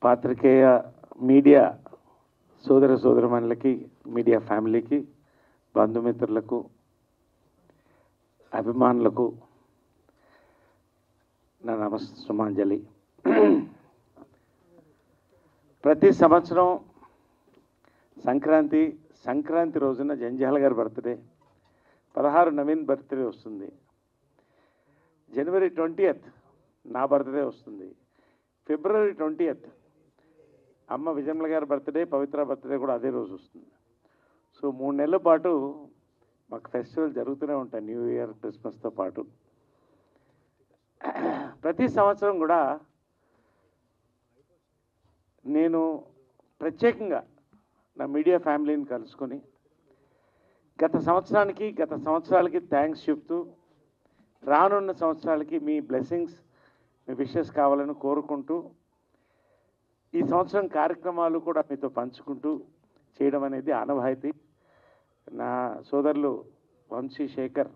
పాత్రికేయ మీడియా సోదర సోదరమణులకి, మీడియా ఫ్యామిలీకి, బంధుమిత్రులకు, అభిమానులకు నా నమస్సుమాంజలి. ప్రతి సంవత్సరం సంక్రాంతి రోజున జంజాల గారి బర్త్డే, 16 నవీన్ బర్త్డే వస్తుంది. జనవరి 20th నా బర్త్డే వస్తుంది. ఫిబ్రవరి 20th అమ్మ విజయమ్మ గారి బర్త్డే, పవిత్ర బర్త్డే కూడా అదే రోజు వస్తుంది. సో 3 నెలల పాటు మాకు ఫెస్టివల్ జరుగుతూనే ఉంటాయి, న్యూ ఇయర్, క్రిస్మస్తో పాటు. ప్రతి సంవత్సరం కూడా నేను ప్రత్యేకంగా నా మీడియా ఫ్యామిలీని కలుసుకొని గత సంవత్సరాలకి థ్యాంక్స్ చెప్తూ, రానున్న సంవత్సరాలకి మీ బ్లెస్సింగ్స్, మీ విషెస్ కావాలని కోరుకుంటూ, ఈ సంవత్సరం కార్యక్రమాలు కూడా మీతో పంచుకుంటూ చేయడం అనేది ఆనవాయితీ. నా సోదరులు Vamsi, Shekhar,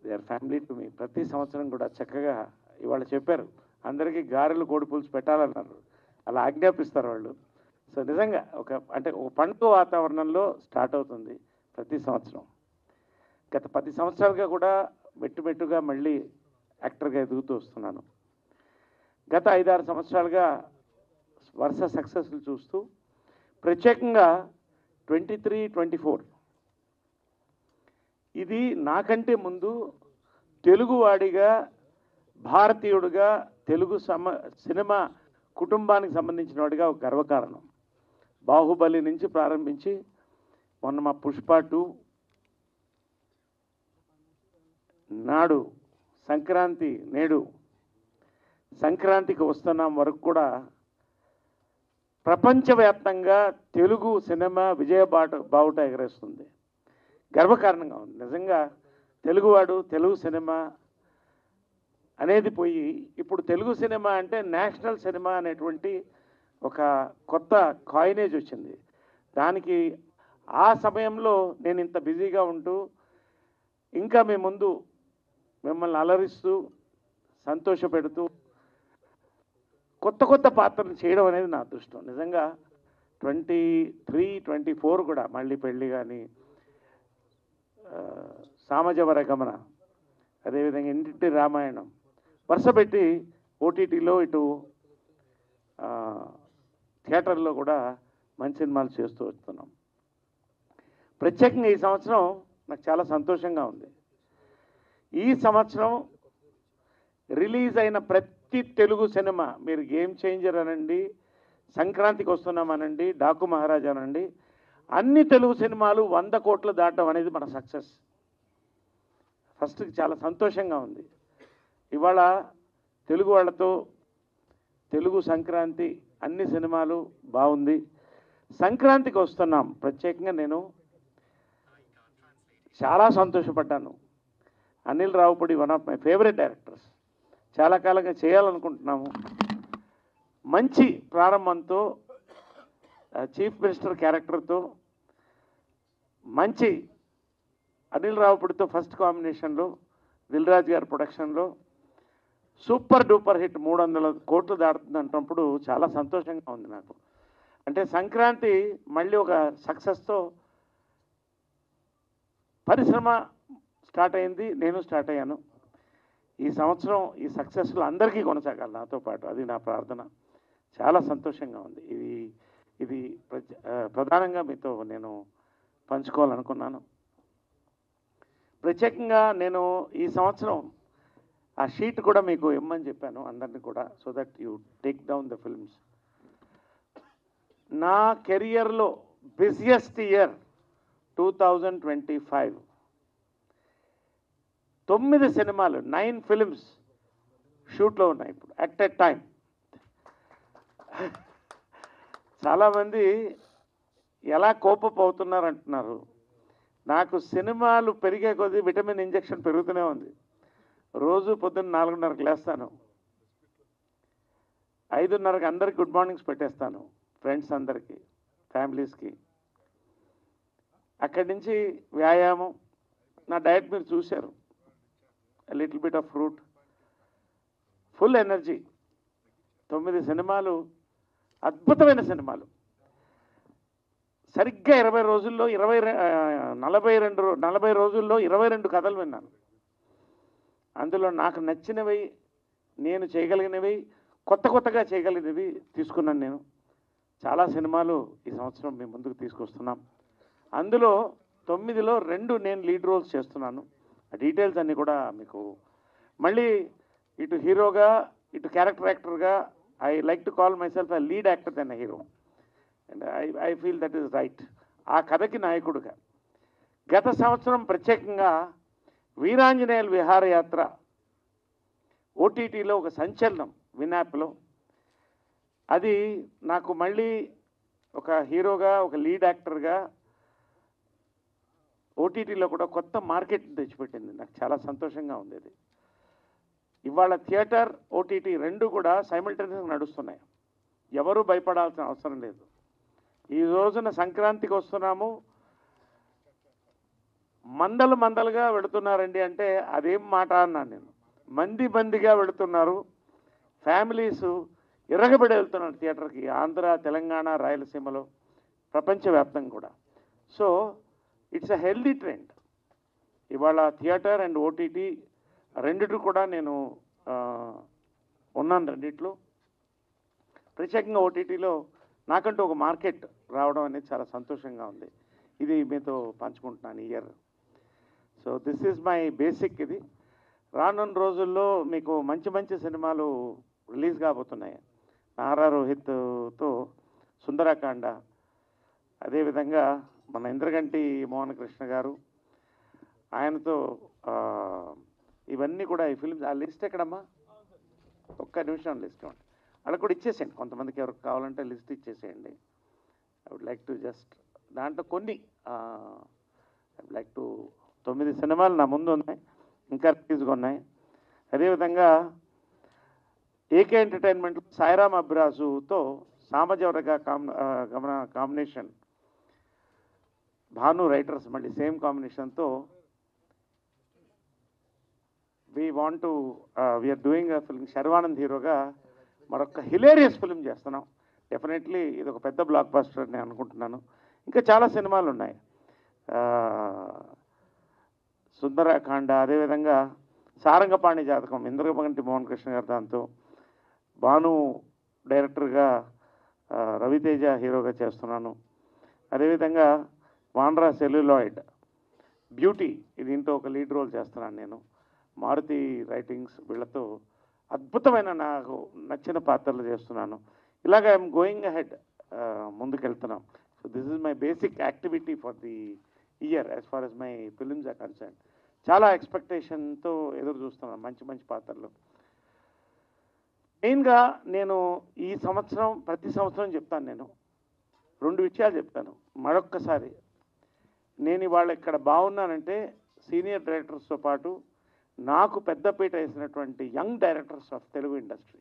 they are family to me. ప్రతి సంవత్సరం కూడా చక్కగా ఇవాళ చెప్పారు, అందరికీ గారెలు, కోడి పులుసు పెట్టాలన్నారు. అలా ఆజ్ఞాపిస్తారు వాళ్ళు. సో నిజంగా ఒక పండుగ వాతావరణంలో స్టార్ట్ అవుతుంది ప్రతి సంవత్సరం. గత 10 సంవత్సరాలుగా కూడా మెట్టుగా మళ్ళీ యాక్టర్గా ఎదుగుతూ వస్తున్నాను. గత 5-6 సంవత్సరాలుగా వరుస సక్సెస్లు చూస్తూ, ప్రత్యేకంగా 23, 24 ఇది నాకంటే ముందు తెలుగువాడిగా, భారతీయుడిగా, తెలుగు సినిమా కుటుంబానికి సంబంధించిన వాడిగా ఒక గర్వకారణం. బాహుబలి నుంచి ప్రారంభించి మొన్న మా పుష్ప 2, నాడు సంక్రాంతి, నేడు సంక్రాంతికి వస్తున్నాం వరకు కూడా ప్రపంచవ్యాప్తంగా తెలుగు సినిమా బావుట ఎగరేస్తుంది. గర్వకారణంగా ఉంది. నిజంగా తెలుగువాడు, తెలుగు సినిమా అనేది పోయి ఇప్పుడు తెలుగు సినిమా అంటే నేషనల్ సినిమా అనేటువంటి ఒక కొత్త కాయినేజ్ వచ్చింది. దానికి ఆ సమయంలో నేను ఇంత బిజీగా ఉంటూ, ఇంకా మీ ముందు మిమ్మల్ని అలరిస్తూ, సంతోషపెడుతూ కొత్త పాత్రలు చేయడం అనేది నా అదృష్టం. నిజంగా 23, 24 కూడా మళ్ళీ పెళ్ళి కానీ, సామజవర గమన, అదేవిధంగా ఇంటింటి రామాయణం, వరుసపెట్టి ఓటీటీలో, ఇటు థియేటర్లో కూడా మంచి సినిమాలు చేస్తూ వస్తున్నాం. ప్రత్యేకంగా ఈ సంవత్సరం నాకు చాలా సంతోషంగా ఉంది. ఈ సంవత్సరం రిలీజ్ అయిన ప్రతి తెలుగు సినిమా, మీరు గేమ్ చేంజర్ అనండి, సంక్రాంతికి వస్తున్నామనండి, డాకు మహారాజా అనండి, అన్ని తెలుగు సినిమాలు 100 కోట్లు దాటడం అనేది మన సక్సెస్. ఫస్ట్ చాలా సంతోషంగా ఉంది. ఇవాళ తెలుగు వాళ్ళతో తెలుగు సంక్రాంతి అన్ని సినిమాలు బాగుంది. సంక్రాంతికి వస్తున్నాం ప్రత్యేకంగా నేను చాలా సంతోషపడ్డాను. Anil Ravipudi one of my favourite directors. చాలా కాలంగా చేయాలనుకుంటున్నాము. మంచి ప్రారంభంతో, చీఫ్ మినిస్టర్ క్యారెక్టర్తో, మంచి అనిల్ రావుపూడితో ఫస్ట్ కాంబినేషన్లో, దిల్ రాజు గారి ప్రొడక్షన్లో సూపర్ డూపర్ హిట్ 300 కోట్లు దాటుతుంది అంటున్నప్పుడు చాలా సంతోషంగా ఉంది నాకు. అంటే సంక్రాంతి మళ్ళీ ఒక సక్సెస్తో పరిశ్రమ స్టార్ట్ అయింది, నేను స్టార్ట్ అయ్యాను. ఈ సంవత్సరం ఈ సక్సెస్లు అందరికీ కొనసాగాలి నాతో పాటు, అది నా ప్రార్థన. చాలా సంతోషంగా ఉంది. ఇది ప్రధానంగా మీతో నేను పంచుకోవాలనుకున్నాను. ప్రత్యేకంగా నేను ఈ సంవత్సరం ఆ షీట్ కూడా మీకు ఇమ్మని చెప్పాను అందరినీ కూడా, so that you take down the films. నా కెరియర్లో బిజియెస్ట్ ఇయర్ 2025. 9 సినిమాలు, 9 ఫిల్మ్స్ షూట్లో ఉన్నాయి ఇప్పుడు అట్ ఎ టైం. చాలామంది ఎలా కోపప్ అవుతున్నారు అంటున్నారు. నాకు సినిమాలు పెరిగే కొద్దీ విటమిన్ ఇంజెక్షన్ పెరుగుతూనే ఉంది. రోజు పొద్దున్న 4:30కి లేస్తాను, 5:30కి అందరికి గుడ్ మార్నింగ్స్ పెట్టేస్తాను, ఫ్రెండ్స్ అందరికీ, ఫ్యామిలీస్కి. అక్కడి నుంచి వ్యాయామం, నా డయట్ మీరు చూశారు, little bit of fruit, full energy. 9 సినిమాలు, అద్భుతమైన సినిమాలు. సరిగ్గా 20 రోజుల్లో 40 రోజుల్లో 22 కథలు విన్నాను. అందులో నాకు నచ్చినవి, నేను చేయగలిగినవి, కొత్తగా చేయగలిగినవి తీసుకున్నాను నేను. చాలా సినిమాలు ఈ సంవత్సరం మీ ముందుకు తీసుకొస్తున్నాం. అందులో 9లో 2 నేను లీడ్ రోల్స్ చేస్తున్నాను. ఆ డీటెయిల్స్ అన్నీ కూడా మీకు మళ్ళీ ఇటు హీరోగా, ఇటు క్యారెక్టర్ యాక్టర్గా, I like to call myself a lead actor then a hero. And I feel that is right. ఆ కథకి నాయకుడుగా గత సంవత్సరం ప్రత్యేకంగా వీరాంజనేయుల విహారయాత్ర ఓటీటీలో ఒక సంచలనం, వినాప్లో. అది నాకు మళ్ళీ ఒక హీరోగా, ఒక లీడ్ యాక్టర్గా ఓటీటీలో కూడా కొత్త మార్కెట్ తెచ్చిపెట్టింది. నాకు చాలా సంతోషంగా ఉంది అది. ఇవాళ థియేటర్, ఓటీటీ 2 కూడా సైమల్టేనియస్గా నడుస్తున్నాయి. ఎవరూ భయపడాల్సిన అవసరం లేదు. ఈ రోజున సంక్రాంతికి వస్తున్నాము, మందలుగా వెళుతున్నారండి అంటే అదేం మాట అన్నాను నేను. మందిగా వెళుతున్నారు. ఫ్యామిలీస్ ఇరగబడి వెళ్తున్నారు థియేటర్కి, ఆంధ్ర, తెలంగాణ, రాయలసీమలో, ప్రపంచవ్యాప్తంగా కూడా. So it's a healthy trend. ఇవాళ థియేటర్ అండ్ ఓటీటీ రెండిటి కూడా నేను ఉన్నాను. రెండిట్లో ప్రత్యేకంగా ఓటీటీలో నాకంటూ ఒక మార్కెట్ రావడం అనేది చాలా సంతోషంగా ఉంది. ఇది మీతో పంచుకుంటున్నాను ఈ year. So this is my basic. ఇది రానున్న రోజుల్లో మీకు మంచి సినిమాలు రిలీజ్ కాబోతున్నాయి. నారా రోహిత్తో సుందరకాండ, అదేవిధంగా మన ఇంద్రగంటి మోహన్ కృష్ణ గారు, ఆయనతో ఇవన్నీ కూడా ఈ ఫిల్మ్స్. ఆ లిస్ట్ ఎక్కడమ్మా? ఒక్క నిమిషం లిస్ట్ ఇవ్వండి. అలా కూడా ఇచ్చేసేయండి, కొంతమందికి ఎవరికి కావాలంటే లిస్ట్ ఇచ్చేసేయండి. I would like to just దాంట్లో కొన్ని ఐ వుడ్ లైక్ టు 9 సినిమాలు నా ముందు ఉన్నాయి, ఇంకా రిలీజ్గా ఉన్నాయి. అదేవిధంగా ఏకే ఎంటర్టైన్మెంట్ సాయిరామ్ అబ్రాజుతో సామజవరగా కాంబినేషన్, భాను రైటర్స్ మళ్ళీ సేమ్ కాంబినేషన్తో we are doing a film. Sharwanand హీరోగా మరొక హిలేరియస్ ఫిల్మ్ చేస్తున్నాం. డెఫినెట్లీ ఇది ఒక పెద్ద బ్లాక్ బస్టర్ నేను అనుకుంటున్నాను. ఇంకా చాలా సినిమాలు ఉన్నాయి. సుందరకాండ, అదేవిధంగా సారంగపాణి జాతకం, ఇంద్రగంటి మోహన్ కృష్ణ గారు, దాంతో భాను డైరెక్టర్గా, రవితేజ హీరోగా చేస్తున్నాను. అదేవిధంగా వాండ్రా సెల్యులాయిడ్, బ్యూటీ, దీంతో ఒక లీడ్ రోల్ చేస్తున్నాను నేను. మారుతి రైటింగ్స్ వీళ్ళతో అద్భుతమైన నాకు నచ్చిన పాత్రలు చేస్తున్నాను. ఇలాగ ఐఎమ్ గోయింగ్ అహెడ్, ముందుకెళ్తున్నాం. So this is my basic activity for the year as far as my films are concern. చాలా ఎక్స్పెక్టేషన్తో ఎదురు చూస్తున్నాను మంచి పాత్రలు. మెయిన్గా నేను ఈ సంవత్సరం, ప్రతి సంవత్సరం చెప్తాను, నేను 2 విషయాలు చెప్తాను. మరొక్కసారి నేను ఇవాళ ఇక్కడ బాగున్నానంటే సీనియర్ డైరెక్టర్స్తో పాటు నాకు పెద్దపీట వేసినటువంటి young directors of Telugu industry.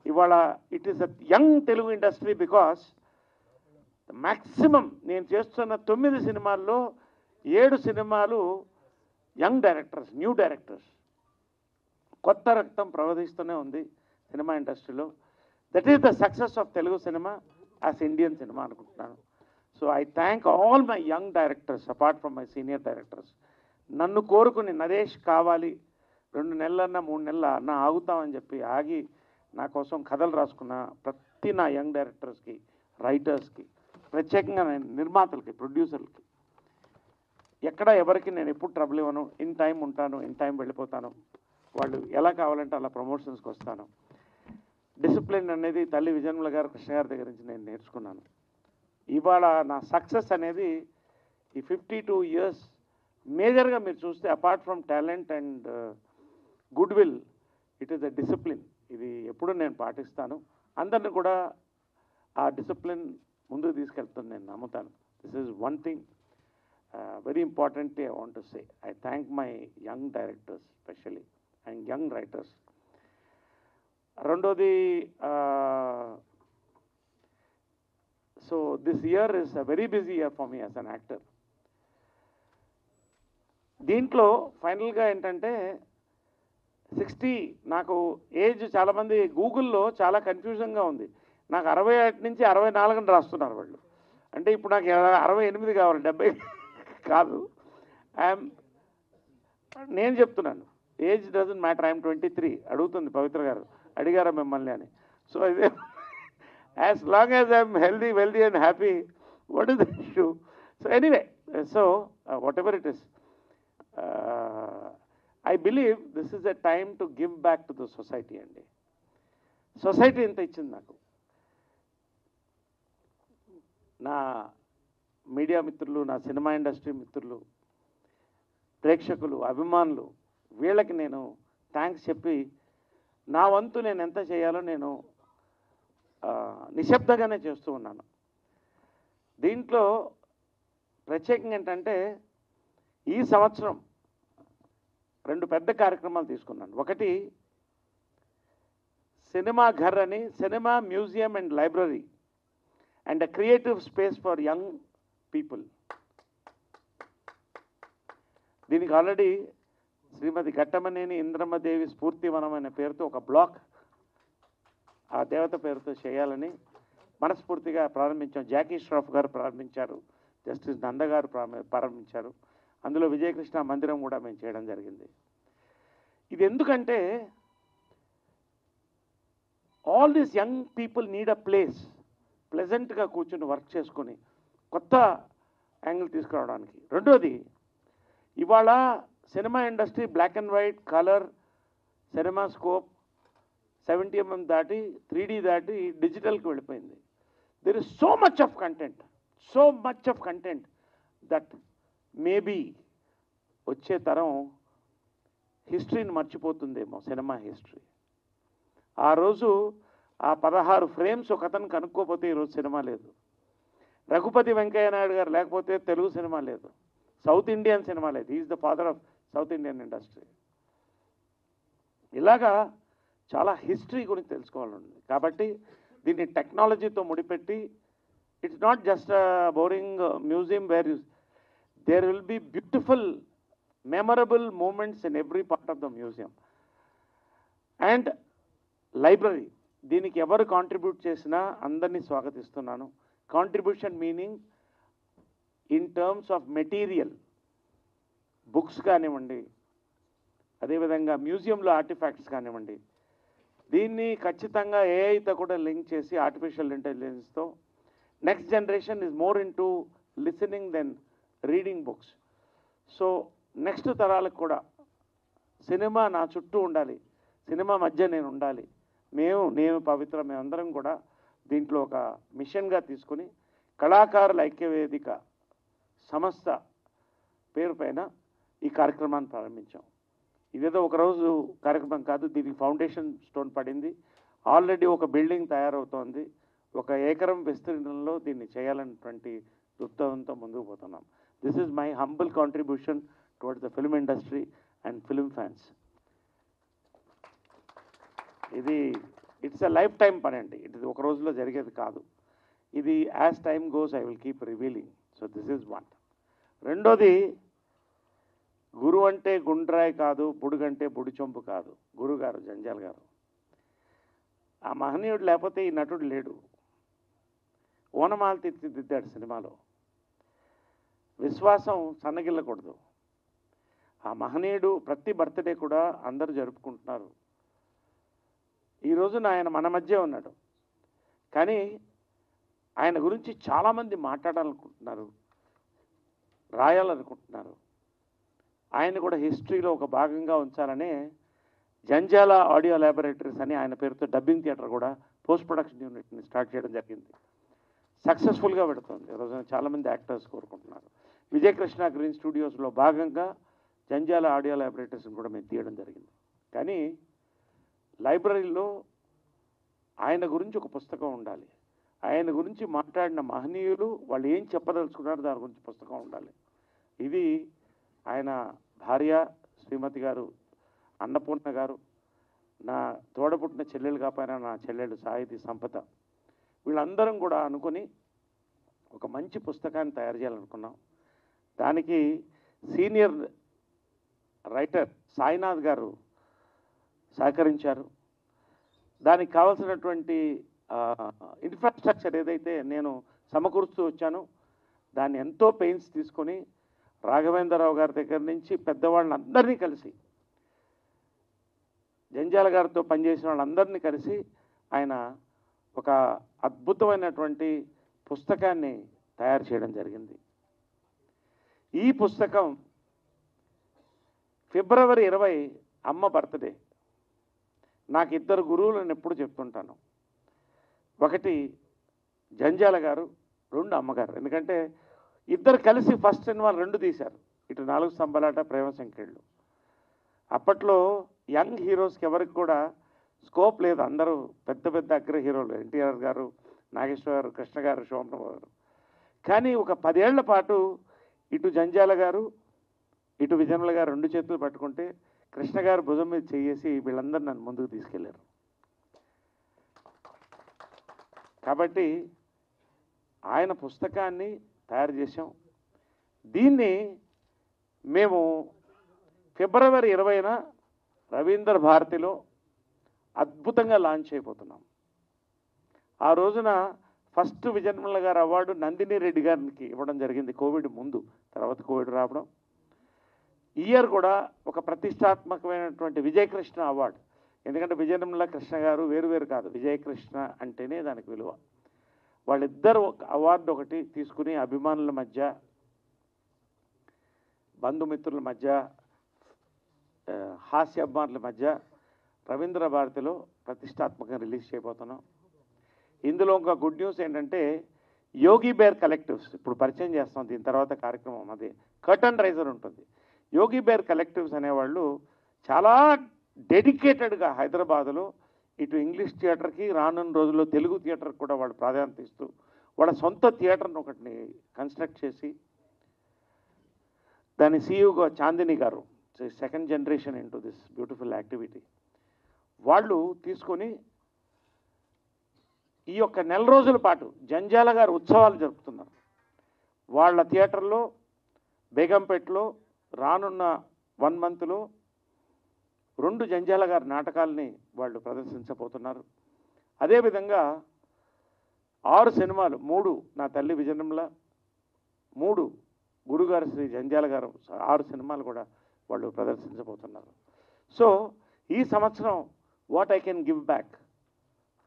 ఇవాళ it is a young Telugu industry because maximum నేను చేస్తున్న 9 సినిమాల్లో 7 సినిమాలు యంగ్ డైరెక్టర్స్, న్యూ డైరెక్టర్స్. కొత్త రక్తం ప్రవహిస్తూనే ఉంది సినిమా ఇండస్ట్రీలో. That is the success of Telugu cinema as Indian cinema అనుకుంటున్నాను. So I thank all my young directors apart from my senior directors. నన్ను కోరుకుని నరేష్ కావాలి 2 నెలలన్నా 3 నెలల అన్న ఆగుతామని చెప్పి ఆగి నా కోసం కథలు రాసుకున్న ప్రతి నా యంగ్ డైరెక్టర్స్కి, రైటర్స్కి, ప్రత్యేకంగా నిర్మాతలకి, ప్రొడ్యూసర్లకి, ఎక్కడ ఎవరికి నేను ఎప్పుడు ట్రబుల్ ఇవ్వను. ఇన్ టైం ఉంటాను, ఇన్ టైం వెళ్ళిపోతాను. వాళ్ళు ఎలా కావాలంటే అలా ప్రమోషన్స్కి వస్తాను. డిసిప్లిన్ అనేది తల్లి విజయన్మల గారు, కృష్ణ గారి దగ్గర నుంచి నేను నేర్చుకున్నాను. ఇవాళ నా సక్సెస్ అనేది ఈ 52 years మేజర్గా మీరు చూస్తే apart from talent and good will, it is a discipline. ఇది ఎప్పుడు నేను పాటిస్తాను. అందరిని కూడా ఆ డిసిప్లిన్ ముందుకు తీసుకెళ్తాను నేను నమ్ముతాను. This is one thing very important I want to say. I thank my young directors specially and young writers. రెండోది, so this year is a very busy year for me as an actor. దీంట్లో ఫైనల్గా ఏంటంటే 60 నాకు age చాలామంది గూగుల్లో చాలా కన్ఫ్యూజన్గా ఉంది. నాకు 61 నుంచి 64 అని రాస్తున్నారు వాళ్ళు. అంటే ఇప్పుడు నాకు 68 కావాలి, 70 కాదు. ఐఎమ్ నేను చెప్తున్నాను, ఏజ్ డజంట్ మ్యాటర్. ఐఎమ్ 23. అడుగుతుంది పవిత్ర గారు, అడిగారా మిమ్మల్ని అని. సో ఇదే as long as I'm healthy, wealthy and happy, what is the issue? So anyway, so what ever it is, I believe this is a time to give back to the society అండి. Society ఎంత ఇచ్చింది నాకు. నా media మిత్రులు, నా cinema industry మిత్రులు, ప్రేక్షకులు, అభిమానులు, వీళ్ళకి నేను థ్యాంక్స్ చెప్పి నా వంతు నేను ఎంత చేయాలో నేను నిశ్శబ్దంగానే చేస్తూ ఉన్నాను. దీంట్లో ప్రత్యేకంగా ఏంటంటే ఈ సంవత్సరం 2 పెద్ద కార్యక్రమాలు తీసుకున్నాను. ఒకటి సినిమా ఘర్ అని, cinema museum and library and a creative space for young people. దీనికి ఆల్రెడీ శ్రీమతి ఘట్టమనేని ఇంద్రమ్మదేవి స్ఫూర్తివనం అనే పేరుతో ఒక బ్లాక్ ఆ దేవత పేరుతో చేయాలని మనస్ఫూర్తిగా ప్రారంభించాం. జాకీ ష్రాఫ్ గారు ప్రారంభించారు, జస్టిస్ నంద గారు ప్రారంభించారు. అందులో విజయకృష్ణ మందిరం కూడా మేము చేయడం జరిగింది. ఇది ఎందుకంటే all these young people need a place, ప్లెజెంట్గా కూర్చొని వర్క్ చేసుకొని కొత్త యాంగిల్ తీసుకురావడానికి. రెండోది, ఇవాళ cinema industry black and white, colour, cinema scope 70 mm దాటి 3D దాటి డిజిటల్కి వెళ్ళిపోయింది. There is so much of content that maybe వచ్చే తరం హిస్టరీని మర్చిపోతుందేమో, సినిమా హిస్టరీ. ఆ రోజు ఆ 16 ఫ్రేమ్స్ ఒక అతను కనుక్కోపోతే ఈరోజు సినిమా లేదు. రఘుపతి వెంకయ్య నాయుడు గారు లేకపోతే తెలుగు సినిమా లేదు, సౌత్ ఇండియన్ సినిమా లేదు. Is the father of south Indian industry. ఇలాగా చాలా హిస్టరీ గురించి తెలుసుకోవాలని. కాబట్టి దీన్ని టెక్నాలజీతో ముడిపెట్టి, it's not just boring museum where there will be beautiful, memorable moments in every part of the museum. And library, దీనికి ఎవరు కాంట్రిబ్యూట్ చేసినా అందరినీ స్వాగతిస్తున్నాను. Contribution meaning in terms of material, books కానివ్వండి, అదేవిధంగా మ్యూజియంలో ఆర్టిఫాక్ట్స్ కానివ్వండి. దీన్ని ఖచ్చితంగా ఏఐతో కూడా లింక్ చేసి ఆర్టిఫిషియల్ ఇంటెలిజెన్స్తో next generation is more into listening then reading books. So next తరాలకు కూడా సినిమా నా చుట్టూ ఉండాలి, సినిమా మధ్య నేను ఉండాలి. నేను పవిత్ర మేమందరం కూడా దీంట్లో ఒక మిషన్గా తీసుకుని కళాకారుల ఐక్యవేదిక సంస్థ పేరు పైన ఈ కార్యక్రమాన్ని ప్రారంభించాం. ఇదేదో ఒకరోజు కార్యక్రమం కాదు, దీనికి ఫౌండేషన్ స్టోన్ పడింది. ఆల్రెడీ ఒక బిల్డింగ్ తయారవుతోంది. 1 ఎకరం విస్తీర్ణంలో దీన్ని చేయాలన్నటువంటి దృక్పథంతో ముందుకు పోతున్నాం. This is my humble contribution towards the film industry and film fans. ఇది ఇట్స్ అ లైఫ్ టైం పని అండి. ఇది ఒక రోజులో జరిగేది కాదు. ఇది as time goes I will keep revealing. So this is one. రెండోది, గురు అంటే గుండ్రాయి కాదు, బుడుగంటే బుడిచొంపు కాదు. గురుగారు జంజాల్ గారు, ఆ మహనీయుడు లేకపోతే ఈ నటుడు లేడు. ఓనమాలు తీర్చిదిద్దాడు సినిమాలో. విశ్వాసం సన్నగిల్లకూడదు. ఆ మహనీయుడు ప్రతి బర్త్డే కూడా అందరూ జరుపుకుంటున్నారు. ఈ రోజున ఆయన మన మధ్య ఉన్నాడు. కానీ ఆయన గురించి చాలామంది మాట్లాడాలనుకుంటున్నారు, రాయాలనుకుంటున్నారు. ఆయన కూడా హిస్టరీలో ఒక భాగంగా ఉంచాలనే జంజాల ఆడియో ల్యాబొరేటరీస్ అని ఆయన పేరుతో డబ్బింగ్ థియేటర్ కూడా, పోస్ట్ ప్రొడక్షన్ యూనిట్ని స్టార్ట్ చేయడం జరిగింది. సక్సెస్ఫుల్గా పెడుతుంది. ఈరోజు చాలామంది యాక్టర్స్ కోరుకుంటున్నారు. విజయకృష్ణ గ్రీన్ స్టూడియోస్లో భాగంగా జంజాల ఆడియో ల్యాబొరేటరీస్ని కూడా మేము తీయడం జరిగింది. కానీ లైబ్రరీలో ఆయన గురించి ఒక పుస్తకం ఉండాలి. ఆయన గురించి మాట్లాడిన మహనీయులు వాళ్ళు ఏం చెప్పదలుచుకున్నారో దాని గురించి పుస్తకం ఉండాలి. ఇది ఆయన భార్య శ్రీమతి గారు అన్నపూర్ణ గారు, నా తోడపుట్టిన చెల్లెలు కాకపోయినా నా చెల్లెలు సాహితీ సంపద, వీళ్ళందరం కూడా అనుకుని ఒక మంచి పుస్తకాన్ని తయారు చేయాలనుకున్నాం. దానికి సీనియర్ రైటర్ సాయినాథ్ గారు సహకరించారు. దానికి కావాల్సినటువంటి ఇన్ఫ్రాస్ట్రక్చర్ ఏదైతే నేను సమకూరుస్తూ వచ్చానో దాన్ని ఎంతో పెయిన్స్ తీసుకొని రాఘవేంద్రరావు గారి దగ్గర నుంచి పెద్దవాళ్ళందరినీ కలిసి, జంజాల గారితో పనిచేసిన వాళ్ళందరినీ కలిసి ఆయన ఒక అద్భుతమైనటువంటి పుస్తకాన్ని తయారు చేయడం జరిగింది. ఈ పుస్తకం ఫిబ్రవరి 20 అమ్మ బర్త్డే. నాకు 2 గురువులను ఎప్పుడు చెప్తుంటాను. ఒకటి జంజాల గారు, 2 అమ్మగారు. ఎందుకంటే ఇద్దరు కలిసి ఫస్ట్ సినిమా 2 తీశారు. ఇటు 4 స్తంభాలాట, ప్రేమ సంఖ్యలు. అప్పట్లో యంగ్ హీరోస్కి ఎవరికి కూడా స్కోప్ లేదు. అందరూ పెద్ద పెద్ద అగ్ర హీరోలు, ఎన్టీఆర్ గారు, నాగేశ్వర గారు, కృష్ణ గారు, శోభన్ గారు. కానీ ఒక 10 ఏళ్ల పాటు ఇటు జంజాల గారు, ఇటు విజయనుల గారు 2 చేతులు పట్టుకుంటే కృష్ణ గారు భుజం మీద చేసి వీళ్ళందరూ నన్ను ముందుకు తీసుకెళ్లారు. కాబట్టి ఆయన పుస్తకాన్ని తయారు చేశాం. దీన్ని మేము ఫిబ్రవరి 20న రవీంద్ర భారతిలో అద్భుతంగా లాంచ్ అయిపోతున్నాం. ఆ రోజున ఫస్ట్ విజయనిర్మల గారు అవార్డు నందిని రెడ్డి గారికి ఇవ్వడం జరిగింది. కోవిడ్ ముందు, తర్వాత కోవిడ్ రావడం. ఇయర్ కూడా ఒక ప్రతిష్టాత్మకమైనటువంటి విజయకృష్ణ అవార్డు. ఎందుకంటే విజయనిర్మల కృష్ణ గారు వేరు కాదు, విజయకృష్ణ అంటేనే దానికి విలువ. వాళ్ళిద్దరు ఒక అవార్డు ఒకటి తీసుకుని అభిమానుల మధ్య, బంధుమిత్రుల మధ్య, హాస్య అభిమానుల మధ్య రవీంద్ర భారతిలో ప్రతిష్టాత్మకంగా రిలీజ్ చేయబోతున్నాం. ఇందులో ఇంకా గుడ్ న్యూస్ ఏంటంటే యోగి బేర్ కలెక్టివ్స్ ఇప్పుడు పరిచయం చేస్తాం. దీని తర్వాత కార్యక్రమం అది కర్టన్ రైజర్ ఉంటుంది. యోగి బేర్ కలెక్టివ్స్ అనేవాళ్ళు చాలా డెడికేటెడ్గా హైదరాబాదులో ఇటు ఇంగ్లీష్ థియేటర్కి, రానున్న రోజుల్లో తెలుగు థియేటర్కి కూడా వాళ్ళు ప్రాధాన్యత ఇస్తూ వాళ్ళ సొంత థియేటర్ని ఒకటిని కన్స్ట్రక్ట్ చేసి దాని సీఈఓగా చాందిని గారు, second generation into this beautiful activity, వాళ్ళు తీసుకొని ఈ యొక్క 4 రోజుల పాటు జంజాల గారు ఉత్సవాలు జరుపుతున్నారు. వాళ్ళ థియేటర్లో బేగంపేటలో రానున్న 1 మంత్లో 2 జంజాల గారి నాటకాలని వాళ్ళు ప్రదర్శించబోతున్నారు. అదేవిధంగా 6 సినిమాలు, 3 నా తల్లి విజయనిర్మల, 3 గురుగారు శ్రీ జంజాల గారు, 6 సినిమాలు కూడా వాళ్ళు ప్రదర్శించబోతున్నారు. సో ఈ సంవత్సరం what I can give back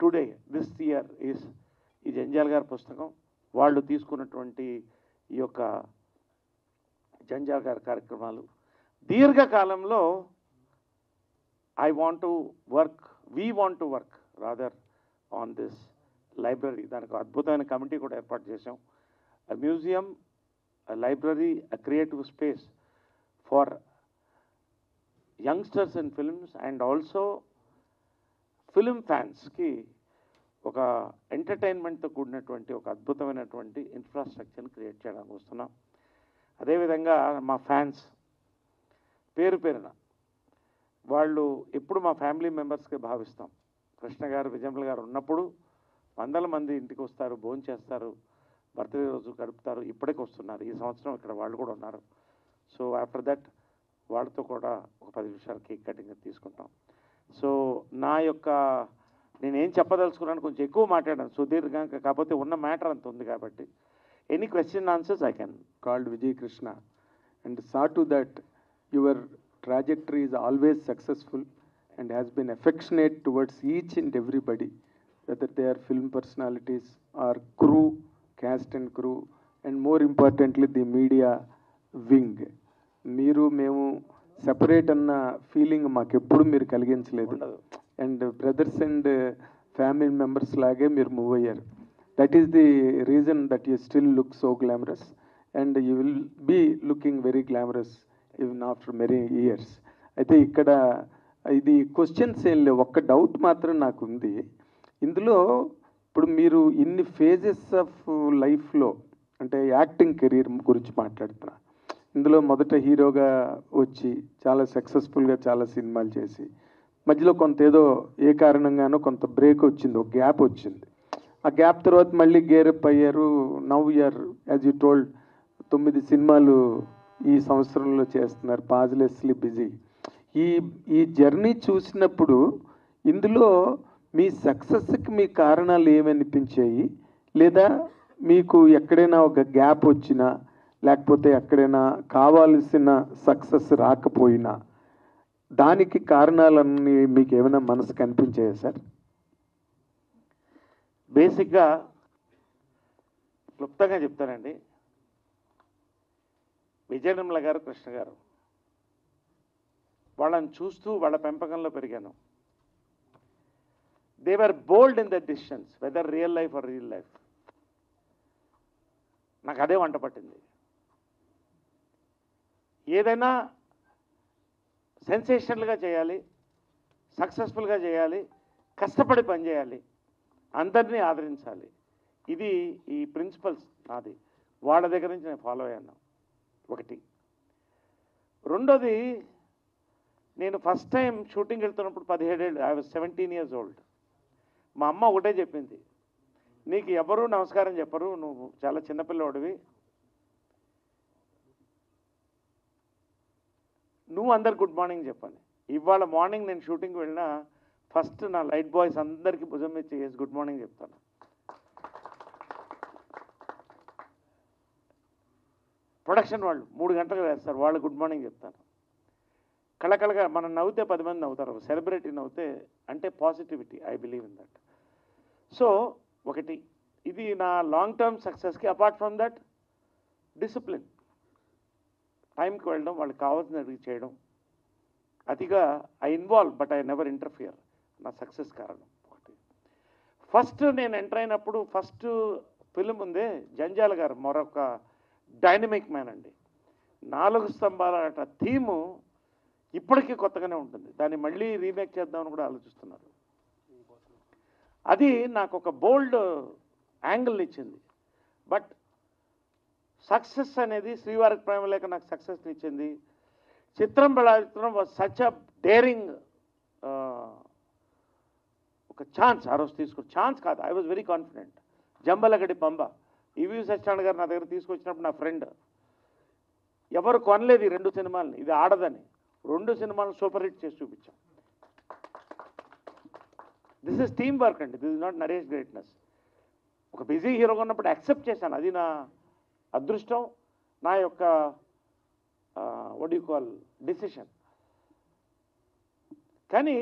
today this year is ఈ జంజాల గారి పుస్తకం, వాళ్ళు తీసుకున్నటువంటి ఈ యొక్క జంజాల గారి కార్యక్రమాలు. దీర్ఘకాలంలో I want to work, we want to work rather on this library. దానికి అద్భుతమైన కమిటీ కూడా ఏర్పాటు చేశాం. A museum, a library, a creative space for youngsters in films and also film fansకి ఒక ఎంటర్టైన్మెంట్తో కూడినటువంటి ఒక అద్భుతమైనటువంటి ఇన్ఫ్రాస్ట్రక్చర్ని క్రియేట్ చేయడానికి వస్తున్నాం. అదేవిధంగా మా ఫ్యాన్స్ పేరున వాళ్ళు ఎప్పుడు మా ఫ్యామిలీ మెంబర్స్కి భావిస్తాం. కృష్ణ గారు, విజయనిర్మల గారు ఉన్నప్పుడు 100 మంది ఇంటికి వస్తారు, భోజనం చేస్తారు, బర్త్డే రోజు గడుపుతారు. ఇప్పటికి వస్తున్నారు. ఈ సంవత్సరం ఇక్కడ వాళ్ళు కూడా ఉన్నారు. సో ఆఫ్టర్ దట్ వాళ్ళతో కూడా ఒక 10 నిమిషాలు కేక్ కటింగ్ తీసుకుంటాం. సో నా యొక్క నేనేం చెప్పదలుచుకున్నాను, కొంచెం ఎక్కువ మాట్లాడాను సుదీర్ఘంగా, కాకపోతే ఉన్న మ్యాటర్ అంత ఉంది కాబట్టి any question answers I can. Called Vijay Krishna and saw to that your trajectory is always successful and has been affectionate towards each and everybody, whether they are film personalities or crew, cast and crew, and more importantly the media wing. మీరు మేము separate అన్న feeling మాకు ఎప్పుడు మీరు కలిగించలేదు. And brothers and family members లాగే మీరు move అయ్యారు. That is the reason that you still look so glamorous and you will be looking very glamorous even after many years. అయితే ఇక్కడ ఇది క్వశ్చన్స్ ఏం లేవు, ఒక్క డౌట్ మాత్రం నాకు ఉంది. ఇందులో ఇప్పుడు మీరు ఇన్ని ఫేజెస్ ఆఫ్ లైఫ్లో అంటే యాక్టింగ్ కెరీర్ గురించి మాట్లాడుతున్నా. ఇందులో మొదట హీరోగా వచ్చి చాలా సక్సెస్ఫుల్గా చాలా సినిమాలు చేసి మధ్యలో కొంత ఏదో ఏ కారణంగానో కొంత బ్రేక్ వచ్చింది, ఒక గ్యాప్ వచ్చింది. ఆ గ్యాప్ తర్వాత మళ్ళీ గేరప్ అయ్యారు. Now you're as you told 9 సినిమాలు ఈ సంవత్సరంలో చేస్తున్నారు, పాజిలెస్లీ బిజీ. ఈ ఈ జర్నీ చూసినప్పుడు ఇందులో మీ సక్సెస్కి మీ కారణాలు ఏమనిపించాయి, లేదా మీకు ఎక్కడైనా ఒక గ్యాప్ వచ్చినా, లేకపోతే ఎక్కడైనా కావాల్సిన సక్సెస్ రాకపోయినా దానికి కారణాలన్నీ మీకు ఏమైనా మనసు కనిపించాయా సార్? బేసిక్గా క్లుప్తంగా చెప్తానండి. విజయ నిర్మల గారు, కృష్ణ గారు, వాళ్ళని చూస్తూ వాళ్ళ పెంపకంలో పెరిగాను. They were bold in the decisions, whether real life or real life. నాకు అదే వంట పట్టింది. ఏదైనా సెన్సేషనల్గా చేయాలి, సక్సెస్ఫుల్గా చేయాలి, కష్టపడి పనిచేయాలి, అందరినీ ఆదరించాలి. ఇది ఈ ప్రిన్సిపల్స్ నాది. వాళ్ళ దగ్గర నుంచి నేను ఫాలో అయ్యాను. ఒకటి. రెండోది, నేను ఫస్ట్ టైం షూటింగ్ వెళ్తున్నప్పుడు 17 ఏళ్ళు, ఐ వాజ్ 17 years old. మా అమ్మ ఒకటే చెప్పింది, నీకు ఎవరు నమస్కారం చెప్పరు, నువ్వు చాలా చిన్నపిల్లవాడివి, నువ్వు అందరు గుడ్ మార్నింగ్ చెప్పాలి. ఇవాళ మార్నింగ్ నేను షూటింగ్కి వెళ్ళినా ఫస్ట్ నా లైట్ బాయ్స్ అందరికీ భుజం మీద చేసి గుడ్ మార్నింగ్ చెప్తాను. ప్రొడక్షన్ వాళ్ళు 3 గంటలకు వేస్తారు, వాళ్ళు గుడ్ మార్నింగ్ చెప్తాను. కళకళగా మనం నవ్వుతే 10 మంది నవ్వుతారు. సెలబ్రిటీ నవ్వుతే అంటే positivity. I believe in that. So ఒకటి, ఇది నా లాంగ్ టర్మ్ సక్సెస్కి. Apart from that, discipline. టైంకి వెళ్ళడం, వాళ్ళకి కావాల్సినది చేయడం. అతిగా I involve but I never interfere. నా సక్సెస్ కారణం ఒకటి. ఫస్ట్ నేను ఎంటర్ అయినప్పుడు ఫస్ట్ ఫిలిం ఉందే, జంజాల గారు మరొక డైనమిక్ మ్యాన్ అండి. 4 స్తంభాల ఆట థీము ఇప్పటికీ కొత్తగానే ఉంటుంది. దాన్ని మళ్ళీ రీమేక్ చేద్దామని కూడా ఆలోచిస్తున్నారు. అది నాకు ఒక బోల్డ్ యాంగిల్ ఇచ్చింది. బట్ సక్సెస్ అనేది శ్రీవారికి ప్రేమ లేక నాకు సక్సెస్ ఇచ్చింది. చిత్రం బెళాచిత్రం వాజ్ సచ్ అ డేరింగ్ ఒక ఛాన్స్. ఆ రోజు తీసుకున్న ఛాన్స్ కాదు, I was very confident. జంబలగడి Pamba, ఈవి సత్యనారాయణ గారు నా దగ్గర తీసుకొచ్చినప్పుడు నా ఫ్రెండ్, ఎవరు కొనలేదు ఈ 2 సినిమాలని, ఇది ఆడదని 2 సినిమాలను సూపర్ హిట్ చేసి చూపించాం. దిస్ ఇస్ టీమ్ వర్క్ అండి, this is not Naresh greatness. ఒక బిజీ హీరోగా ఉన్నప్పుడు యాక్సెప్ట్ చేశాను, అది నా అదృష్టం, నా యొక్క వాట్ యు కాల్ డిసిషన్. కానీ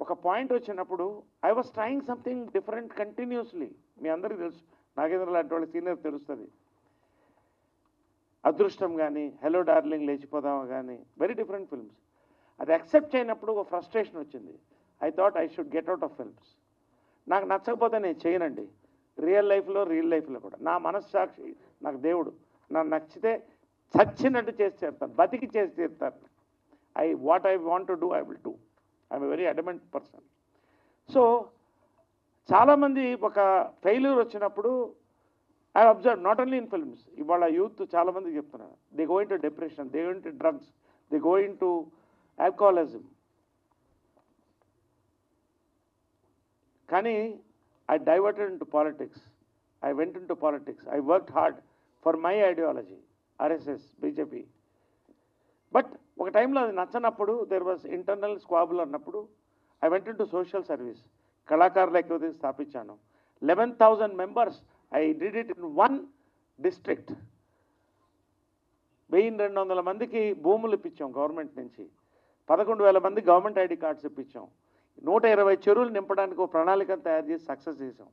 ఒక పాయింట్ వచ్చినప్పుడు I was trying something different continuously. మీ అందరికీ తెలుసు, నాగేంద్ర లాంటి వాళ్ళ సీనియర్ తెలుస్తుంది. అదృష్టం కానీ, హలో డార్లింగ్, లేచిపోదామా కానీ, వెరీ డిఫరెంట్ ఫిల్మ్స్. అది యాక్సెప్ట్ చేయనప్పుడు ఒక ఫ్రస్ట్రేషన్ వచ్చింది. I thought I should get out of films. నాకు నచ్చకపోతే నేను చేయనండి, రియల్ లైఫ్లో రియల్ లైఫ్లో కూడా. నా మనస్సాక్షి నాకు దేవుడు, నాకు నచ్చితే చచ్చినట్టు చేసి తీరుతాను, బతికి చేసి తీరుతాను. What I want to do I will do. I'm a very adamant person. So చాలామంది ఒక ఫెయిల్యూర్ వచ్చినప్పుడు I observe, not only in films, ఇవాళ యూత్ చాలామంది చెప్తున్నారు, they go into depression, they go into drugs, they go into alcoholism. కానీ I diverted into politics. I went into politics. I worked hard for my ideology, RSS, BJP. But ఒక టైంలో అది నచ్చనప్పుడు, there was internal స్క్వాబుల్ అన్నప్పుడు I went into social service. కళాకారుల ఎక్కువ స్థాపించాను. 11,000 members. I did it in one district. 1,200 మందికి భూములు ఇప్పించాం government నుంచి. 11,000 మంది గవర్నమెంట్ ఐడి కార్డ్స్ ఇప్పించాం. 120 చెరువులు నింపడానికి ఒక ప్రణాళికను తయారు చేసి సక్సెస్ చేసాం.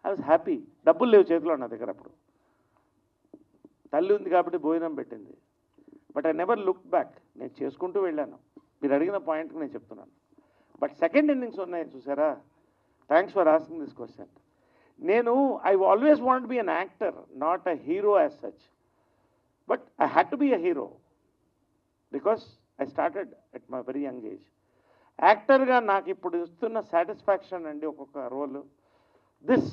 I was happy. డబ్బులు లేవు చేతిలో నా దగ్గర అప్పుడు. తల్లి ఉంది కాబట్టి భోజనం పెట్టింది. But I never look back. నేను చేసుకుంటూ వెళ్ళాను. మీరు అడిగిన పాయింట్కి నేను చెప్తున్నాను. బట్ సెకండ్ ఇన్నింగ్స్ ఉన్నాయి చూసారా. Thanks for asking this question. నేను I always want be an actor, not a hero as such. But I had to be a hero because I started at my very young age. యాక్టర్గా నాకు ఇప్పుడు ఇస్తున్న satisfaction అండి ఒక్కొక్క రోలు this.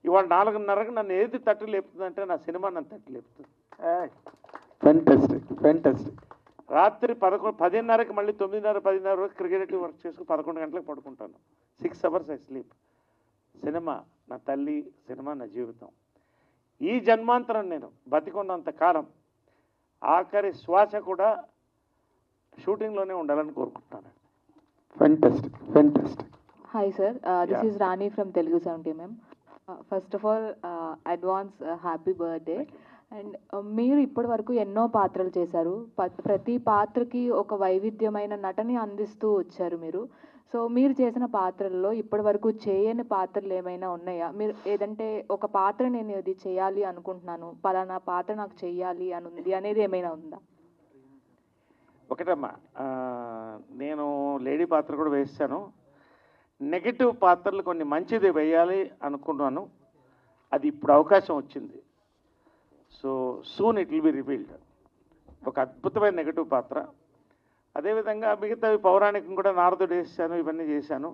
ఇవాళ 4:30కి నన్ను ఏది తట్టు లేపుతుందంటే నా సినిమా నన్ను తట్టు లేపుతుంది. Fantastic, fantastic. రాత్రి 10:30కి మళ్ళీ 9:30, 10:30 వరకు క్రికెట్ వర్క్ చేసుకుని 11 గంటలకు పడుకుంటాను. 6 hours ఐ స్లీప్. సినిమా నా తల్లి, సినిమా నా జీవితం. ఈ జన్మాంతరం నేను బతికున్నంత కాలం ఆఖరి శ్వాస కూడా షూటింగ్లోనే ఉండాలని కోరుకుంటున్నాను. Fantastic, fantastic. Hi sir, this Yeah. is Rani from Telugu 70 ma'am. First of all, advance happy birthday. And మీరు ఇప్పటి వరకు ఎన్నో పాత్రలు చేశారు. ప్రతి పాత్రకి ఒక వైవిధ్యమైన నటని అందిస్తూ వచ్చారు మీరు. సో మీరు చేసిన పాత్రల్లో ఇప్పటి వరకు చేయని పాత్రలు ఏమైనా ఉన్నాయా? మీరు ఏదంటే ఒక పాత్ర నేను ఇది చేయాలి అనుకుంటున్నాను, పలానా పాత్ర నాకు చెయ్యాలి అని ఉంది అనేది ఏమైనా ఉందా? ఒకటమ్మా, నేను లేడీ పాత్ర కూడా వేసాను. నెగటివ్ పాత్రలు కొన్ని మంచిది వేయాలి అనుకున్నాను. అది ఇప్పుడు అవకాశం వచ్చింది. So soon it will be revealed. ఒక అద్భుతమైన నెగటివ్ పాత్ర. అదేవిధంగా మిగతావి పౌరాణికం కూడా నారదుడు వేసాను, ఇవన్నీ చేశాను.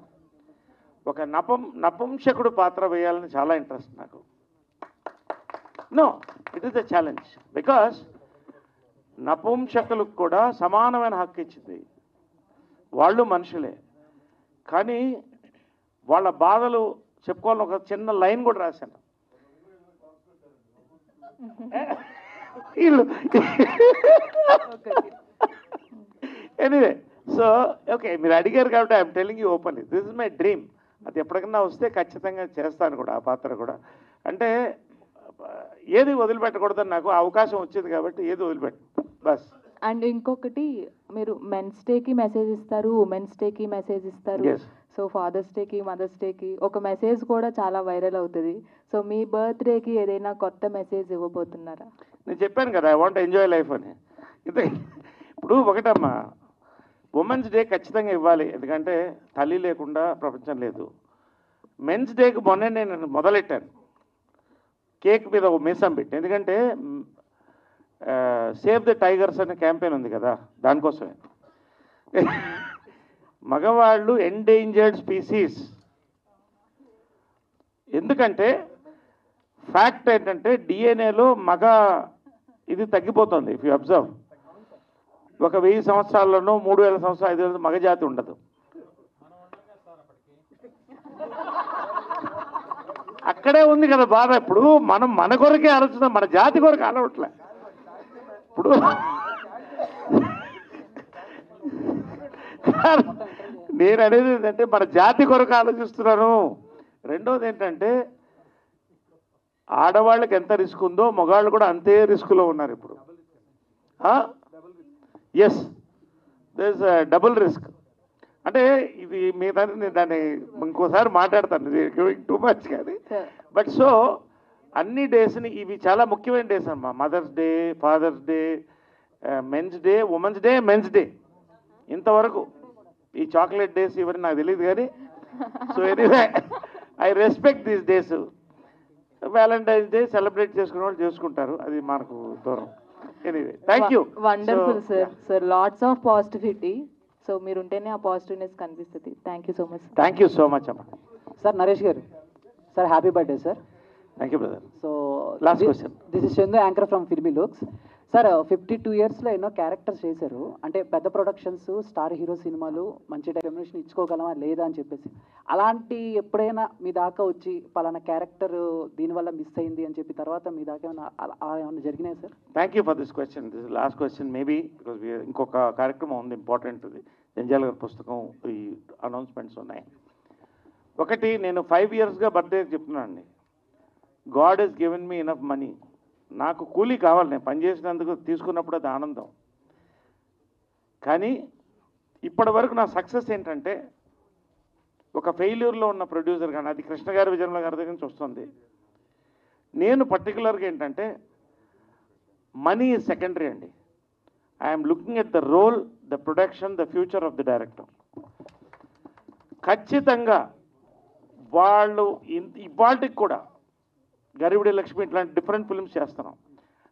ఒక నపుంసకుడు పాత్ర వేయాలని చాలా ఇంట్రెస్ట్ నాకు. No, it is the challenge. Because నపుంసకులకు కూడా సమానమైన హక్కు ఇచ్చింది. వాళ్ళు మనుషులే, కానీ వాళ్ళ బాధలు చెప్పుకోవాలని ఒక చిన్న లైన్ కూడా రాశాను. వీళ్ళు ఎనీవే, సో ఓకే, మీరు అడిగారు కాబట్టి I'm telling you openly, this is my dream. అది ఎప్పటికన్నా వస్తే ఖచ్చితంగా చేస్తాను కూడా ఆ పాత్ర కూడా. అంటే ఏది వదిలిపెట్టకూడదని నాకు అవకాశం వచ్చింది కాబట్టి ఏది వదిలిపెట్టు బస్. అండ్ ఇంకొకటి, మీరు మెన్స్ డేకి మెసేజ్ ఇస్తారు, ఉమెన్స్ డేకి మెసేజ్ ఇస్తారు. Yes. సో ఫాదర్స్ డేకి, మదర్స్ డేకి ఒక మెసేజ్ కూడా చాలా వైరల్ అవుతుంది. సో మీ బర్త్డేకి ఏదైనా కొత్త మెసేజ్ ఇవ్వబోతున్నారా? నేను చెప్పాను కదా, ఐ వాంట్ ఎంజాయ్ లైఫ్ అని. ఇప్పుడు ఒకటమ్మా, ఉమెన్స్ డే ఖచ్చితంగా ఇవ్వాలి, ఎందుకంటే తల్లి లేకుండా ప్రపంచం లేదు. మెన్స్ డేకి మొన్నే నేను మొదలెట్టాను, కేక్ మీద ఒక మీసం పెట్టి. ఎందుకంటే సేవ్ ద టైగర్స్ అనే క్యాంపెయిన్ ఉంది కదా, దానికోసమే. మగవాళ్ళు ఎండేంజర్డ్ స్పీసీస్. ఎందుకంటే ఫ్యాక్ట్ ఏంటంటే డిఎన్ఏలో మగ ఇది తగ్గిపోతుంది. ఇఫ్ యూ అబ్జర్వ్, ఒక 1000 సంవత్సరాల్లోనూ 3000 సంవత్సరాలు 5000 మగ జాతి ఉండదు. అక్కడే ఉంది కదా బాధ. ఇప్పుడు మనం మన కొరకే ఆలోచిస్తాం, మన జాతి కొరకు ఆలోచట్లే. ఇప్పుడు నేను అనేది ఏంటంటే మన జాతి కొరకు ఆలోచిస్తున్నాను. రెండోది ఏంటంటే ఆడవాళ్ళకి ఎంత రిస్క్ ఉందో మగవాళ్ళు కూడా అంతే రిస్క్లో ఉన్నారు ఇప్పుడు. Yes, this double risk. అంటే ఇది మీద నేను దాన్ని ఇంకోసారి మాట్లాడతాను, టూ మచ్ కానీ. బట్ సో అన్ని డేస్ని, ఇవి చాలా ముఖ్యమైన డేస్ అమ్మా. Mother's day, father's day, men's day, women's day, men's day. ఇంతవరకు ఈ చాక్లెట్ డేస్ ఇవన్నీ నాకు తెలియదు కానీ. So anyway, I respect these days. Valentine's day celebrate చేసుకునే వాళ్ళు చేసుకుంటారు, అది మనకు దూరం. Anyway, thank you. Wonderful sir. Sir lots of positivity. So మీరుంటేనే ఆ పాజిటివ్నెస్ కనిపిస్తుంది. Thank you so much. Thank you so much అమ్మా. సార్ నరేష్ గారు, sir happy birthday sir. Thank you brother. So last question. This is Chandu, anchor from filmy looks. Sir 52 ఇయర్స్లో ఎన్నో characters చేశారు. అంటే పెద్ద productions, star hero సినిమాలు, మంచి రెమ్యునరేషన్ ఇచ్చుకోగలమా లేదా అని చెప్పేసి, అలాంటి ఎప్పుడైనా మీ దాకా వచ్చి పలానా క్యారెక్టర్ దీనివల్ల మిస్ అయింది అని చెప్పి తర్వాత మీ దాకా ఏమైనా అలా ఏమైనా జరిగినాయి sir? Thank you for this question. This last question maybe because ఇంకొక కార్యక్రమం ఉంది ఇంపార్టెంట్. జంజాల్ గారి పుస్తకం, ఈ అనౌన్స్మెంట్స్ ఉన్నాయి. ఒకటి, నేను 5 ఇయర్స్గా బర్త్డే చెప్తున్నానండి. God has given me enough money. నాకు కూలీ కావాలి, నేను పనిచేసినందుకు తీసుకున్నప్పుడు అది ఆనందం. కానీ ఇప్పటి వరకు నా సక్సెస్ ఏంటంటే, ఒక ఫెయిల్యూర్లో ఉన్న ప్రొడ్యూసర్ కానీ, అది కృష్ణ గారి, విజయమ్మ గారి దగ్గర నుంచి వస్తుంది. నేను పర్టికులర్గా ఏంటంటే, మనీ ఈజ్ సెకండరీ అండి. I'm looking at the role, the production, the future of the director. ఖచ్చితంగా వాళ్ళు ఇవాళకి కూడా గరివిడి లక్ష్మి ఇట్లాంటి డిఫరెంట్ ఫిల్మ్స్ చేస్తున్నాం.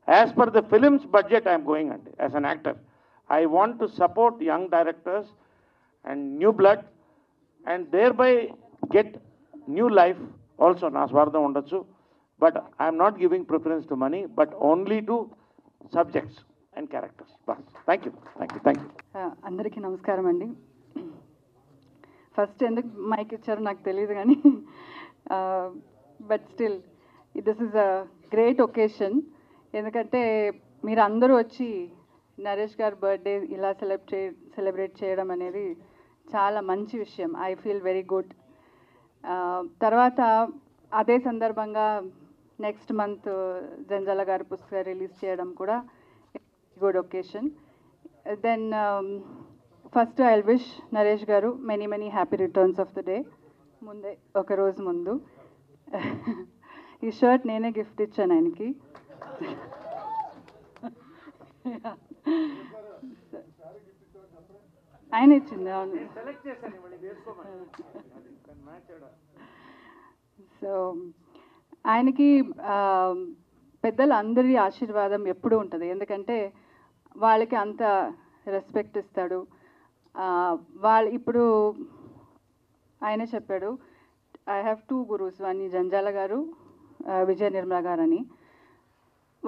As per the films budget I'm going అండి. As an actor I want to support young directors and new blood and thereby get new life also. నా స్వార్థం ఉండొచ్చు, but I'm not giving preference to money, but only to subjects and characters. Bus. Thank you, thank you, thank you. అందరికీ నమస్కారం అండి. First ఎందుకు mic ఇచ్చారో నాకు తెలియదు కానీ, but still this is a great occasion. ఎందుకంటే మీరు అందరూ వచ్చి నరేష్ గారి బర్త్డే ఇలా సెలబ్రేట్ చేయడం అనేది చాలా మంచి విషయం. I feel very good. తర్వాత అదే సందర్భంగా నెక్స్ట్ మంత్ జంజాల గారి పుస్తకం రిలీజ్ చేయడం కూడా good occasion. Then first I wish Naresh garu many happy returns of the day. ముందే ఒక రోజు ముందు ఈ షర్ట్ నేనే గిఫ్ట్ ఇచ్చాను ఆయనకి. ఆయన ఇచ్చింది, అవును. సో ఆయనకి పెద్దలు అందరి ఆశీర్వాదం ఎప్పుడూ ఉంటుంది, ఎందుకంటే వాళ్ళకి అంత రెస్పెక్ట్ ఇస్తాడు. వాళ్ళు ఇప్పుడు ఆయనే చెప్పాడు, I have 2 gurus, one Janjala గారు, విజయ నిర్మల గారు అని.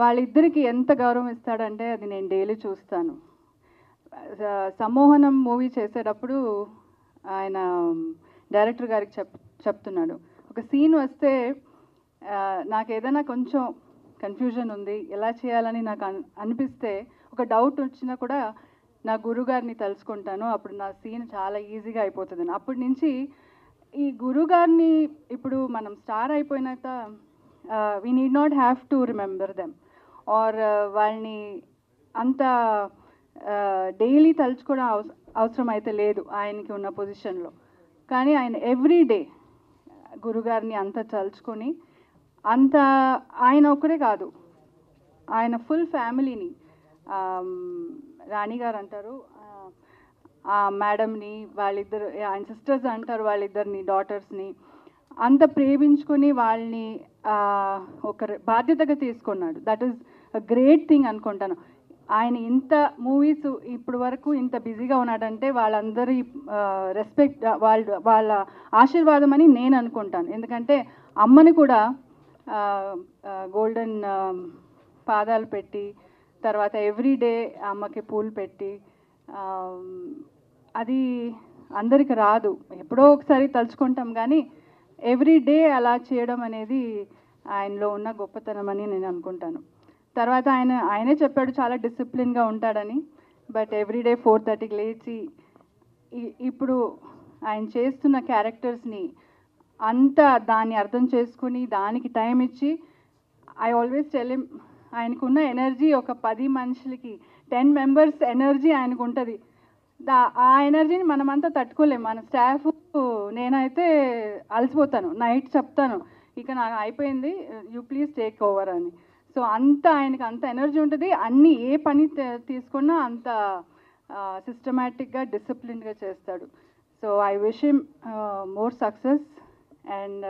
వాళ్ళిద్దరికి ఎంత గౌరవం ఇస్తాడంటే అది నేను డైలీ చూస్తాను. సమ్మోహనం మూవీ చేసేటప్పుడు ఆయన డైరెక్టర్ గారికి చెప్తున్నాడు, ఒక సీన్ వస్తే నాకు ఏదైనా కొంచెం కన్ఫ్యూజన్ ఉంది, ఎలా చేయాలని నాకు అనిపిస్తే, ఒక డౌట్ వచ్చినా కూడా నా గురుగారిని తలుచుకుంటాను, అప్పుడు నా సీన్ చాలా ఈజీగా అయిపోతుంది. అప్పటి నుంచి ఈ గురుగారిని ఇప్పుడు మనం స్టార్ అయిపోయినాక we need not have to remember them or వాళ్ళని అంత డైలీ తలుచుకోవడం అవసరం అయితే లేదు ఆయనకి ఉన్న పొజిషన్లో. కానీ ఆయన ఎవ్రీడే గురుగారిని అంత తలుచుకొని, అంత ఆయన ఒక్కడే కాదు, ఆయన ఫుల్ ఫ్యామిలీని, రాణి గారు అంటారు ఆ మేడంని, వాళ్ళిద్దరు ఆయన సిస్టర్స్ అంటారు, వాళ్ళిద్దరిని డాటర్స్ని అంత ప్రేమించుకొని వాళ్ళని ఒక బాధ్యతగా తీసుకున్నాడు. That is a great thing అనుకుంటాను. ఆయన ఇంత మూవీస్ ఇప్పుడు వరకు ఇంత బిజీగా ఉన్నాడంటే వాళ్ళందరి రెస్పెక్ట్, వాళ్ళ ఆశీర్వాదం అని నేను అనుకుంటాను. ఎందుకంటే అమ్మని కూడా గోల్డెన్ పాదాలు పెట్టి, తర్వాత ఎవ్రీడే అమ్మకి పూలు పెట్టి, అది అందరికి రాదు, ఎప్పుడో ఒకసారి తలుచుకుంటాం, కానీ ఎవ్రీడే అలా చేయడం అనేది ఆయనలో ఉన్న గొప్పతనం అని నేను అనుకుంటాను. తర్వాత ఆయనే చెప్పాడు చాలా డిసిప్లిన్గా ఉంటాడని, బట్ ఎవ్రీడే 4:30కి లేచి ఇప్పుడు ఆయన చేస్తున్న క్యారెక్టర్స్ని అంతా దాన్ని అర్థం చేసుకుని దానికి టైం ఇచ్చి, ఐ ఆల్వేస్ టెల్ హిమ్, ఆయనకున్న ఎనర్జీ ఒక 10 మనుషులకి 10 మెంబర్స్ ఎనర్జీ ఆయనకు ఉంటుంది. ఆ ఎనర్జీని మనమంతా తట్టుకోలేము. మన స్టాఫ్, నేనైతే అలసిపోతాను, నైట్ చెప్తాను ఇక నాకు అయిపోయింది, యూ ప్లీజ్ టేక్ ఓవర్ అని. సో అంత ఆయనకి అంత ఎనర్జీ ఉంటుంది, అన్నీ ఏ పని తీసుకున్నా అంత సిస్టమేటిక్గా డిసిప్లిన్గా చేస్తాడు. So I wish him more success. And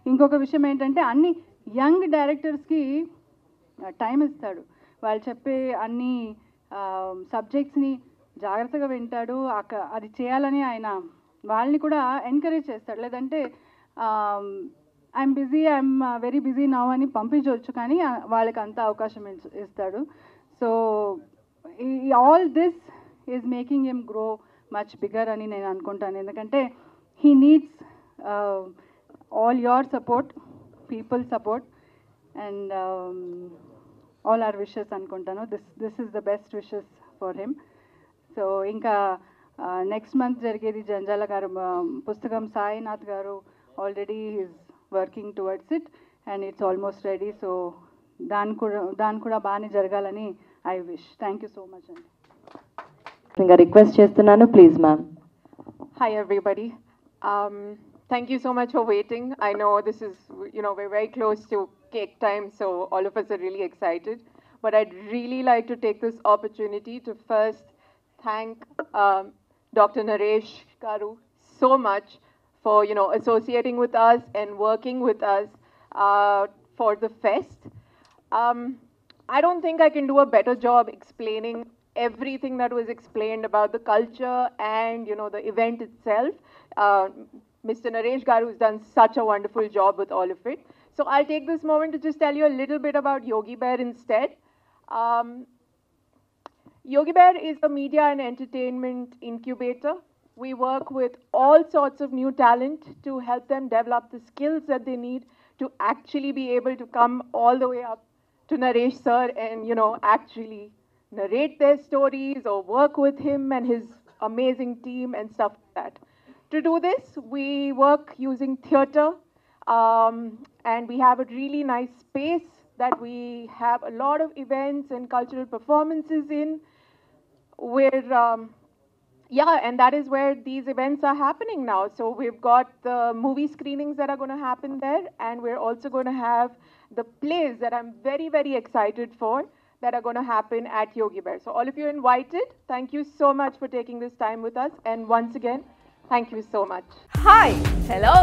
ఇంకొక విషయం ఏంటంటే అన్ని యంగ్ డైరెక్టర్స్కి టైం ఇస్తాడు. వాళ్ళు చెప్పే అన్ని సబ్జెక్ట్స్ని జాగ్రత్తగా వింటాడు, అది చేయాలని ఆయన వాళ్ళని కూడా ఎంకరేజ్ చేస్తాడు. లేదంటే I'm busy, I'm very busy now అని పంపించవచ్చు, కానీ వాళ్ళకి అంత అవకాశం ఇస్తాడు. So all this is making him grow much bigger అని నేను అనుకుంటాను. ఎందుకంటే he needs all your support, people support, and all our wishes అనుకుంటాను. This is the best wishes for him. So ఇంకా నెక్స్ట్ మంత్ జరిగేది జంజాల గారు పుస్తకం, Sainath garu already is working towards it and it's almost ready. So దాని కూడా బాగానే జరగాలని I wish. Thank you so much అండి. ఇంకా రిక్వెస్ట్ చేస్తున్నాను, please ma'am. Hi everybody. Thank you so much for waiting. I know this is, we're very close to cake time, so all of us are really excited. But I'd really like to take this opportunity to first thank Dr. Naresh Garu so much for, associating with us and working with us for the fest. I don't think I can do a better job explaining everything that was explained about the culture and the event itself. Mr. Naresh Garu has done such a wonderful job with all of it. So I'll take this moment to just tell you a little bit about Yogi Bear instead. Yogi Bear is a media and entertainment incubator. We work with all sorts of new talent to help them develop the skills that they need to actually be able to come all the way up to Naresh sir and actually narrate their stories or work with him and his amazing team and stuff like that. To do this, we work using theatre, and we have a really nice space that we have a lot of events and cultural performances in, where and that is where these events are happening now. So we've got the movie screenings that are going to happen there, and we're also going to have the plays that I'm very, very excited for that are going to happen at Yogi Bear. So all of you are invited. Thank you so much for taking this time with us, and once again, thank you so much. Hi hello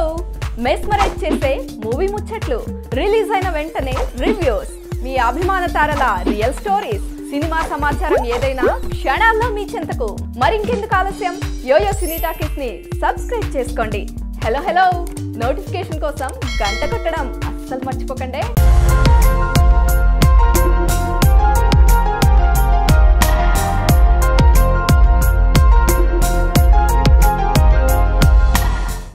mesmerise చేసే movie ముచ్చట్లు, release అయిన వెంటనే reviews, మీ అభిమాన తారల real stories, cinema సమాచారం ఏదైనా క్షణాల్లో మీ చెంతకు. మరింకెందుకు ఆలస్యం, యోయో సినీ టాకీస్ ని సబ్స్క్రైబ్ చేసుకోండి. హలో నోటిఫికేషన్ కోసం గంట కొట్టడం అస్సలు మర్చిపోకండి.